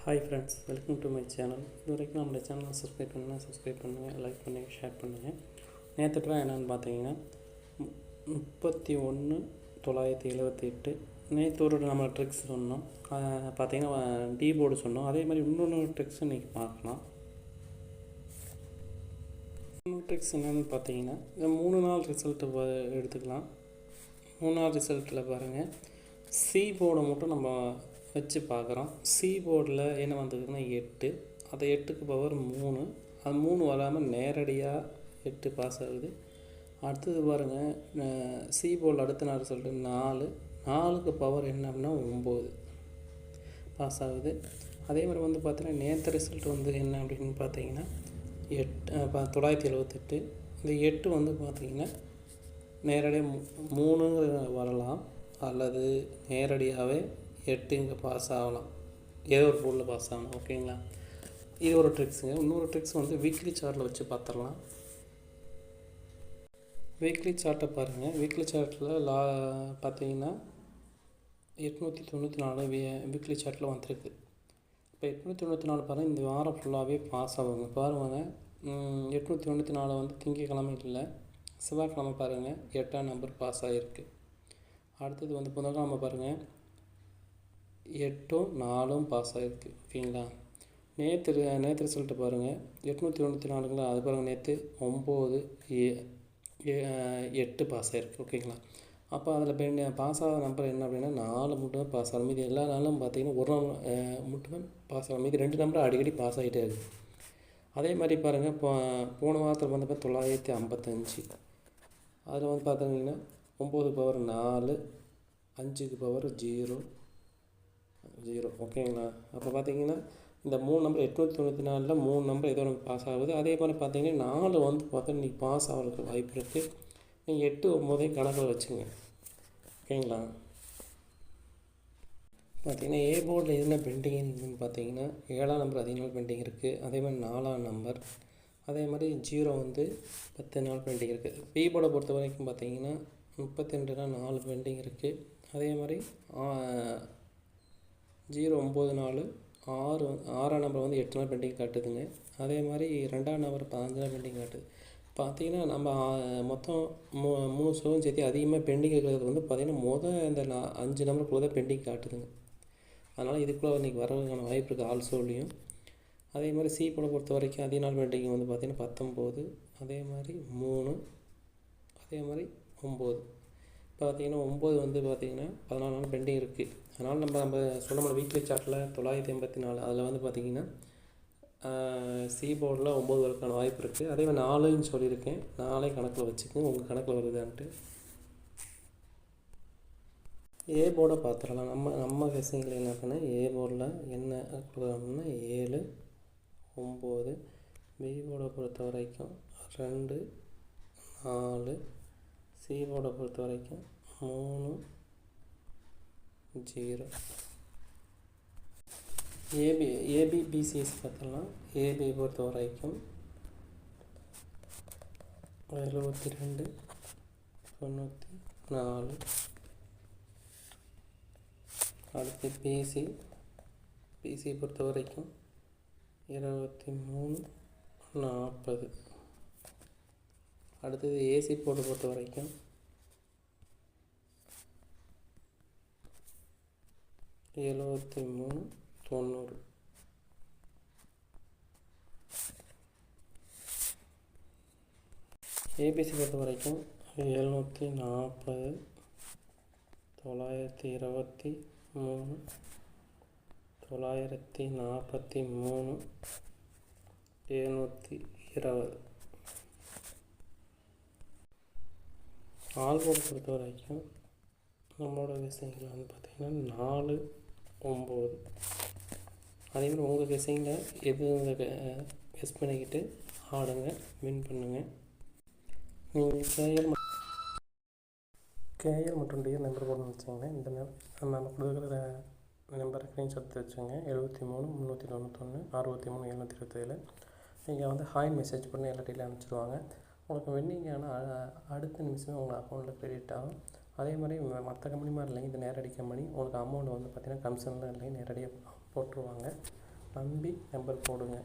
Hi friends, welcome to my channel. இது வரைக்கும் நம்மளோட சேனலை சப்ஸ்கிரைப் பண்ணுங்கள், லைக் பண்ணுங்கள், ஷேர் பண்ணுங்கள். நேற்றுலாம் என்னென்னு பார்த்தீங்கன்னா 31,978 நேற்று ஒரு நம்ம ட்ரிக்ஸ் சொன்னோம். பார்த்தீங்கன்னா டீ போர்டு சொன்னோம். அதே மாதிரி இன்னொன்று ட்ரிக்ஸ் இன்றைக்கி பார்க்கலாம். இன்னொரு ட்ரிக்ஸ் என்னென்னு பார்த்தீங்கன்னா இந்த 3 நாள் ரிசல்ட்டு எடுத்துக்கலாம். 3 நாள் ரிசல்ட்டில் பாருங்கள், சி போர்டை மட்டும் நம்ம வச்சு பார்க்குறோம். சி போர்டில் என்ன வந்ததுன்னா 8, அது 8க்கு பவர் 3, அது 3 வராமல் நேரடியாக 8 பாஸ் ஆகுது. அடுத்தது பாருங்கள், சி போர்டில் அடுத்த நாள் ரிசல்ட்டு 4க்கு பவர் என்ன அப்படின்னா 9 பாஸ் ஆகுது. அதே மாதிரி வந்து பார்த்தீங்கன்னா நேற்று ரிசல்ட் வந்து என்ன அப்படின்னு பார்த்தீங்கன்னா 978. இந்த 8 வந்து பார்த்திங்கன்னா நேரடியாக 3 வரலாம், அல்லது நேரடியாகவே 8 இங்கே பாஸ் ஆகலாம். ஏதோ ஒரு போர்டில் பாஸ் ஆகலாம். ஓகேங்களா? இது ஒரு ட்ரிக்ஸுங்க. இன்னொரு ட்ரிக்ஸ் வந்து வீக்லி சார்ட்டில் வச்சு பார்த்துடலாம். வீக்லி சார்ட்டை பாருங்கள். வீக்லி சார்ட்டில் பார்த்தீங்கன்னா 894 வீக்லி சார்ட்டில் வந்துருக்கு. இப்போ 894 பாருங்கள், இந்த வாரம் ஃபுல்லாகவே பாஸ் ஆகுங்க. பாருங்கள், 894 வந்து திங்கக்கிழமை இல்லை, செவ்வாய்க்கிழமை பாருங்கள் 8ஆம் நம்பர் பாஸ் ஆகிருக்கு. அடுத்தது வந்து புதன்கிழமை பாருங்கள் 8ம் 4ம் பாஸ் ஆகிருக்கு. ஓகேங்களா? நேற்று ரிசல்ட்டு பாருங்கள் 894ங்களா, அது பாருங்கள் நேற்று 9, 8 பாஸ் ஆகிருக்கு. ஓகேங்களா? அப்போ அதில் பாஸ் ஆகிற நம்பர் என்ன அப்படின்னா 4 மட்டும் தான் பாஸ் ஆகும். மீதி எல்லா நாளும் பார்த்திங்கன்னா ஒரு மட்டும் தான் பாஸ் ஆகும். மீதி 2 நம்பர் அடிக்கடி பாஸ் ஆகிட்டே இருக்குது. அதே மாதிரி பாருங்கள், போன வாரத்தில் வந்து 955, அதில் வந்து பார்த்தீங்கன்னா 9க்கு பவர் 4, 5க்கு பவர் 0. ஓகேங்களா? அப்போ பார்த்தீங்கன்னா இந்த 3 நம்பர் 894ல் 3 நம்பர் ஏதோ ஒன்று பாஸ் ஆகுது. அதே மாதிரி பார்த்தீங்கன்னா 4 வந்து பார்த்தா இன்றைக்கி பாஸ் ஆகிறதுக்கு வாய்ப்பு இருக்குது. நீங்கள் 8, 9 கணக்கில் வச்சுங்க. ஓகேங்களா? பார்த்தீங்கன்னா ஏ போர்டில் என்ன பெண்டிங்னு பார்த்தீங்கன்னா 7ஆம் நம்பர் அதிக நாள் பெண்டிங் இருக்குது. அதே மாதிரி 4ஆம் நம்பர், அதே மாதிரி 0 வந்து 10 நாள் பெண்டிங் இருக்குது. பி போர்டை பொறுத்த வரைக்கும் பார்த்தீங்கன்னா 32 நாள் பெண்டிங் இருக்குது. அதே மாதிரி 0, 9 நாள், 6ஆம் நம்பர் வந்து 8 நாள் பெண்டிங் காட்டுதுங்க. அதே மாதிரி 2ஆம் நம்பர் 15 நாள் பெண்டிங் காட்டுது. பார்த்திங்கன்னா நம்ம மொத்தம் 3 ஷோவும் சேர்த்து அதிகமாக பெண்டிங் இருக்கிறது வந்து பார்த்திங்கன்னா இந்த 5 நம்பருக்குள்ளே தான் பெண்டிங் காட்டுதுங்க. அதனால் இதுக்குள்ளே இன்றைக்கி வரதுக்கான வாய்ப்பு இருக்குது ஆல்சோலையும். அதே மாதிரி சி போர்டை பொறுத்த வரைக்கும் அதிக நாள் பெண்டிங் வந்து பார்த்திங்கன்னா 19, அதே மாதிரி 3, அதே மாதிரி 9. பார்த்திங்கன்னா 9 வந்து பார்த்திங்கன்னா 14 நாள் பெண்டிங் இருக்குது. அதனால் நம்ம சொன்ன வீக்லி சார்ட்டில் 984, அதில் வந்து பார்த்திங்கன்னா சி போர்டில் 9 வரதுக்கான வாய்ப்பு இருக்குது. அதே மாதிரி 4ன்னு சொல்லியிருக்கேன். 4 கணக்கில் வச்சுக்கோங்க, உங்கள் கணக்கில் வருதான்ட்டு. ஏ போர்டை பார்த்துடலாம். நம்ம கெஸிங்கில் என்ன பண்ணால் ஏ போர்டில் என்ன கொடுக்குறாங்கன்னா 7, 9. பி போர்டை பொறுத்த வரைக்கும் 2, 4. சி போர்டை பொறுத்த வரைக்கும் 3, 0. ஏபிபிசிஎஸ் பார்த்தலாம். ஏபி பொறுத்த வரைக்கும் 72, 94. அடுத்து பிசி பொறுத்த வரைக்கும் 23, 40. அடுத்தது ஏசி போர்டு பொறுத்த வரைக்கும் 73, 90. ஏபிசி பொறுத்த வரைக்கும் 740, 923, 943, 720. ஆல் போர்டு பொறுத்த வரைக்கும் நம்மளோட கெஸிங்கில் வந்து பார்த்திங்கன்னா 4, 9. அதேமாதிரி உங்கள் கெஸிங்கில் எது கெஸ் பண்ணிக்கிட்டு ஆடுங்க, வின் பண்ணுங்கள். நீங்கள் கேஎல் மற்றும் டிஎல் நம்பர் போடணும்னு வச்சுக்கோங்க. இந்த நம்ம கொடுக்குற நம்பரை ஸ்க்ரீன்ஷாட் எடுத்து வச்சுங்க. 73, 391, 63, 727. நீங்கள் வந்து ஹாய் மெசேஜ் பண்ணி எல்லா டீலையும் அனுப்பிச்சிடுவாங்க. உங்களுக்கு வின்னிங்கான அடுத்த நிமிஷமே உங்கள் அக்கௌண்ட்டில் க்ரெடிட் ஆகும். அதே மாதிரி மற்ற கம்பெனி மாதிரி இல்லைங்க, இது நேரடி கம்பெனி. உங்களுக்கு அமௌண்ட் வந்து பார்த்திங்கன்னா கமிஷன்லாம் இல்லைங்க, நேரடியாக போட்டுருவாங்க. நம்பி நம்பர் போடுங்க.